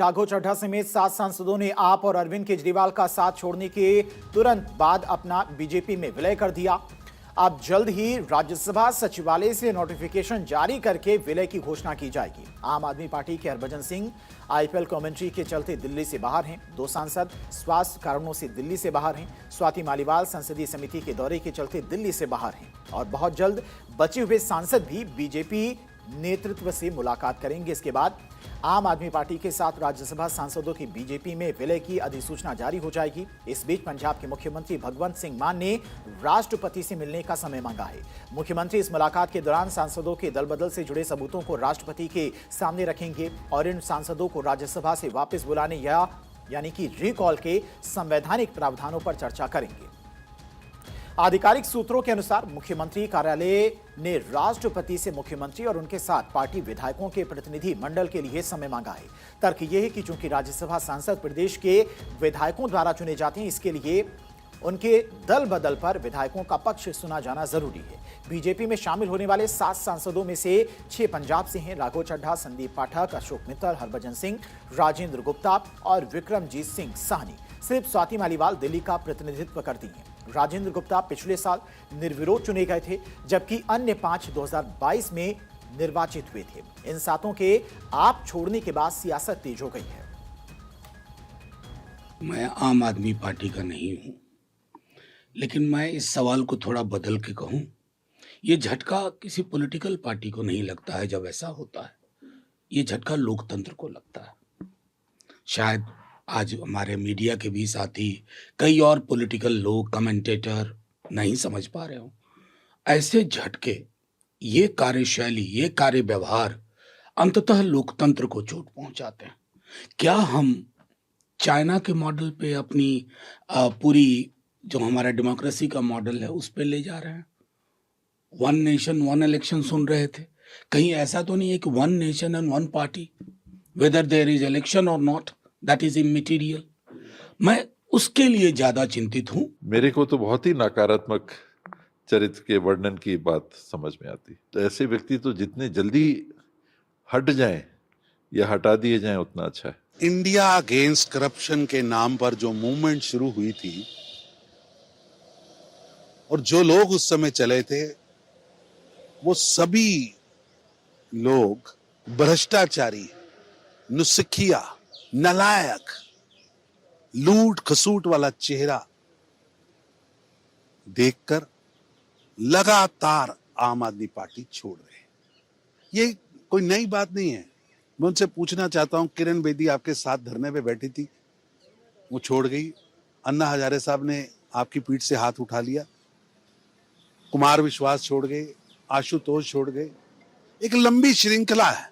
राघव चड्ढा समेत 7 सांसदों ने आप और अरविंद केजरीवाल का साथ छोड़ने के तुरंत बाद अपना बीजेपी में विलय कर दिया। अब जल्द ही राज्यसभा सचिवालय से नोटिफिकेशन जारी करके विलय की घोषणा की जाएगी। आम आदमी पार्टी के हरभजन सिंह आईपीएल कमेंट्री के चलते दिल्ली से बाहर हैं। 2 सांसद स्वास्थ्य कारणों से दिल्ली से बाहर हैं। स्वाति मालीवाल संसदीय समिति के दौरे के चलते दिल्ली से बाहर हैं और बहुत जल्द बचे हुए सांसद भी बीजेपी नेतृत्व से मुलाकात करेंगे। इसके बाद आम आदमी पार्टी के साथ राज्यसभा सांसदों की बीजेपी में विलय की अधिसूचना जारी हो जाएगी। इस बीच पंजाब के मुख्यमंत्री भगवंत सिंह मान ने राष्ट्रपति से मिलने का समय मांगा है। मुख्यमंत्री इस मुलाकात के दौरान सांसदों के दल बदल से जुड़े सबूतों को राष्ट्रपति के सामने रखेंगे और इन सांसदों को राज्यसभा से वापस बुलाने यानी कि रिकॉल के संवैधानिक प्रावधानों पर चर्चा करेंगे। आधिकारिक सूत्रों के अनुसार मुख्यमंत्री कार्यालय ने राष्ट्रपति से मुख्यमंत्री और उनके साथ पार्टी विधायकों के प्रतिनिधि मंडल के लिए समय मांगा है। तर्क यह है कि चूंकि राज्यसभा सांसद प्रदेश के विधायकों द्वारा चुने जाते हैं, इसके लिए उनके दल बदल पर विधायकों का पक्ष सुना जाना जरूरी है। बीजेपी में शामिल होने वाले 7 सांसदों में से 6 पंजाब से हैं। राघव चड्ढा, संदीप पाठक, अशोक मित्तल, हरभजन सिंह, राजेंद्र गुप्ता और विक्रमजीत सिंह साहनी। सिर्फ स्वाति मालीवाल दिल्ली का प्रतिनिधित्व करती हैं। राजेंद्र गुप्ता पिछले साल निर्विरोध चुने गए थे, जबकि अन्य 5 2022 में निर्वाचित हुए थे। इन 7 के आप छोड़ने के बाद सियासत तेज हो गई है। मैं आम आदमी पार्टी का नहीं हूं, लेकिन मैं इस सवाल को थोड़ा बदल के कहूं, यह झटका किसी पॉलिटिकल पार्टी को नहीं लगता है। जब ऐसा होता है, यह झटका लोकतंत्र को लगता है। शायद आज हमारे मीडिया के भी साथी, कई और पॉलिटिकल लोग, कमेंटेटर नहीं समझ पा रहे हो। ऐसे झटके, ये कार्यशैली, ये कार्य व्यवहार अंततः लोकतंत्र को चोट पहुंचाते हैं। क्या हम चाइना के मॉडल पे अपनी पूरी जो हमारा डेमोक्रेसी का मॉडल है उस पे ले जा रहे हैं? 1 नेशन 1 इलेक्शन सुन रहे थे। कहीं ऐसा तो नहीं है कि 1 nation and 1 party, whether there is election और नॉट, दैट इज इमैटीरियल। मैं उसके लिए ज्यादा चिंतित हूं। मेरे को तो बहुत ही नकारात्मक चरित्र के वर्णन की बात समझ में आती। तो ऐसे व्यक्ति तो जितने जल्दी हट जाएं या हटा दिए जाएं उतना अच्छा है। इंडिया अगेंस्ट करप्शन के नाम पर जो मूवमेंट शुरू हुई थी और जो लोग उस समय चले थे, वो सभी लोग भ्रष्टाचारी, नुसिखिया, नालायक, लूट खसूट वाला चेहरा देखकर लगातार आम आदमी पार्टी छोड़ रहे हैं। ये कोई नई बात नहीं है। मैं उनसे पूछना चाहता हूं, किरण बेदी आपके साथ धरने पे बैठी थी, वो छोड़ गई। अन्ना हजारे साहब ने आपकी पीठ से हाथ उठा लिया। कुमार विश्वास छोड़ गए, आशुतोष छोड़ गए। एक लंबी श्रृंखला है।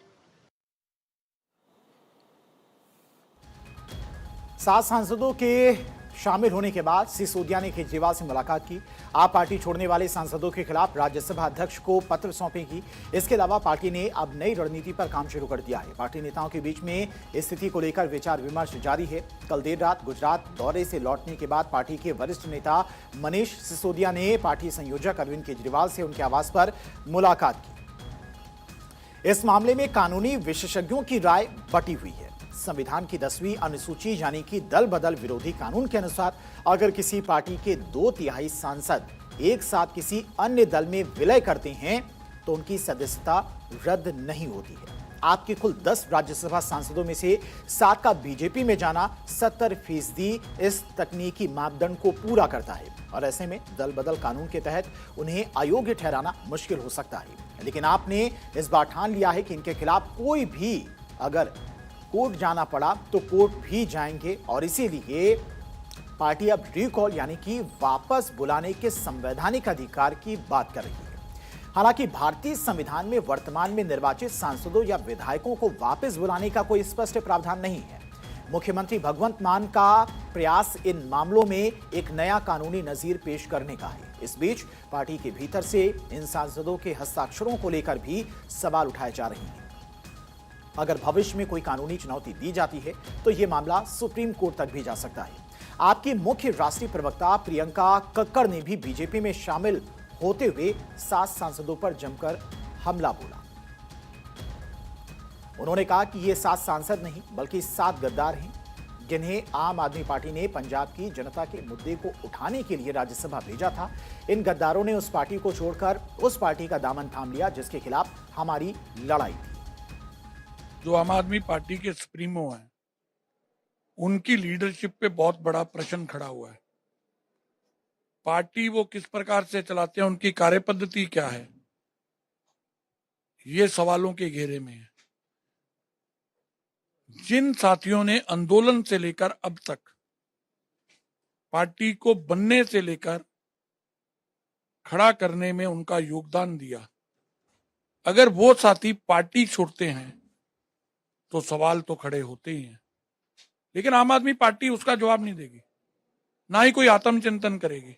7 सांसदों के शामिल होने के बाद सिसोदिया ने केजरीवाल से मुलाकात की। आप पार्टी छोड़ने वाले सांसदों के खिलाफ राज्यसभा अध्यक्ष को पत्र सौंपेगी। इसके अलावा पार्टी ने अब नई रणनीति पर काम शुरू कर दिया है। पार्टी नेताओं के बीच में स्थिति को लेकर विचार विमर्श जारी है। कल देर रात गुजरात दौरे से लौटने के बाद पार्टी के वरिष्ठ नेता मनीष सिसोदिया ने पार्टी संयोजक अरविंद केजरीवाल से उनके आवास पर मुलाकात की। इस मामले में कानूनी विशेषज्ञों की राय बटी हुई है। संविधान की 10वीं अनुसूची यानी कि दल बदल विरोधी कानून के अनुसार अगर किसी पार्टी के 2/3 सांसद एक साथ किसी अन्य दल में विलय करते हैं तो उनकी सदस्यता रद्द नहीं होती है। आपके कुल 10 राज्यसभा सांसदों में से 7 का बीजेपी में जाना 70% इस तकनीकी मापदंड को पूरा करता है और ऐसे में दल बदल कानून के तहत उन्हें अयोग्य ठहराना मुश्किल हो सकता है। लेकिन आपने इस बार ठान लिया है कि इनके खिलाफ कोई भी अगर कोर्ट जाना पड़ा तो कोर्ट भी जाएंगे और इसीलिए पार्टी अब रिकॉल यानी कि वापस बुलाने के संवैधानिक अधिकार की बात कर रही है। हालांकि भारतीय संविधान में वर्तमान में निर्वाचित सांसदों या विधायकों को वापस बुलाने का कोई स्पष्ट प्रावधान नहीं है। मुख्यमंत्री भगवंत मान का प्रयास इन मामलों में एक नया कानूनी नजीर पेश करने का है। इस बीच पार्टी के भीतर से इन सांसदों के हस्ताक्षरों को लेकर भी सवाल उठाए जा रहे हैं। अगर भविष्य में कोई कानूनी चुनौती दी जाती है तो यह मामला सुप्रीम कोर्ट तक भी जा सकता है। आपकी मुख्य राष्ट्रीय प्रवक्ता प्रियंका कक्कड़ ने भी बीजेपी में शामिल होते हुए 7 सांसदों पर जमकर हमला बोला। उन्होंने कहा कि ये 7 सांसद नहीं बल्कि 7 गद्दार हैं, जिन्हें आम आदमी पार्टी ने पंजाब की जनता के मुद्दे को उठाने के लिए राज्यसभा भेजा था। इन गद्दारों ने उस पार्टी को छोड़कर उस पार्टी का दामन थाम लिया जिसके खिलाफ हमारी लड़ाई थी। जो आम आदमी पार्टी के सुप्रीमो हैं, उनकी लीडरशिप पे बहुत बड़ा प्रश्न खड़ा हुआ है। पार्टी वो किस प्रकार से चलाते हैं, उनकी कार्यपद्धति क्या है, ये सवालों के घेरे में है। जिन साथियों ने आंदोलन से लेकर अब तक पार्टी को बनने से लेकर खड़ा करने में उनका योगदान दिया, अगर वो साथी पार्टी छोड़ते हैं तो सवाल तो खड़े होते ही हैं। लेकिन आम आदमी पार्टी उसका जवाब नहीं देगी, ना ही कोई आत्मचिंतन करेगी,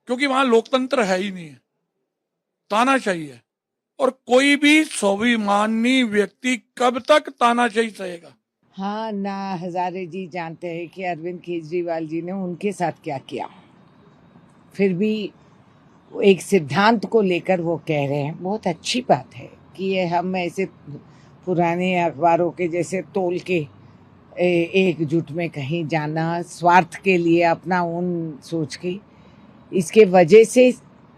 क्योंकि वहां लोकतंत्र है ही नहीं है, तानाशाही है। और कोई भी स्वाभिमानी व्यक्ति कब तक तानाशाही सहेगा? हाँ ना, हजारे जी जानते हैं कि अरविंद केजरीवाल जी ने उनके साथ क्या किया, फिर भी एक सिद्धांत को लेकर वो कह रहे हैं। बहुत अच्छी बात है कि ये हम ऐसे पुराने अखबारों के जैसे तोल के एकजुट में कहीं जाना, स्वार्थ के लिए अपना उन सोच के, इसके वजह से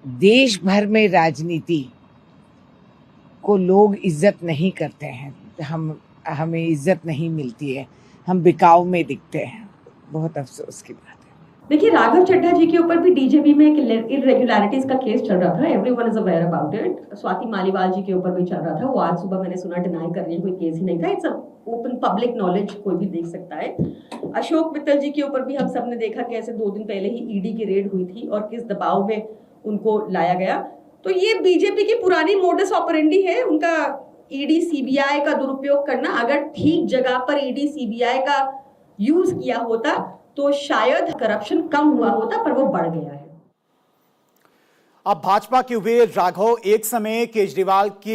देश भर में राजनीति को लोग इज्जत नहीं करते हैं। हमें इज्जत नहीं मिलती है, हम बिकाऊ में दिखते हैं। बहुत अफसोस की बात है। देखिए, राघव चड्ढा जी के ऊपर भी डीजेबी में एक इरेगुलरिटीज का केस चल रहा था, everyone is aware about it. Swati Maliwal ji के ऊपर भी चल रहा था, वो आज सुबह मैंने सुना डिनाई कर रही है, कोई केस ही नहीं था। इट्स ओपन पब्लिक नॉलेज, कोई भी देख सकता है। अशोक मित्तल जी के ऊपर भी हम सब ने देखा कैसे 2 दिन पहले ही ईडी की रेड हुई थी और किस दबाव में उनको लाया गया। तो ये बीजेपी की पुरानी मोडस ऑपरेंडी है, उनका ईडी सीबीआई का दुरुपयोग करना। अगर ठीक जगह पर ईडी सीबीआई का यूज किया होता तो शायद करप्शन कम हुआ होता, पर वो बढ़ गया है। अब भाजपा के हुए राघव एक समय केजरीवाल की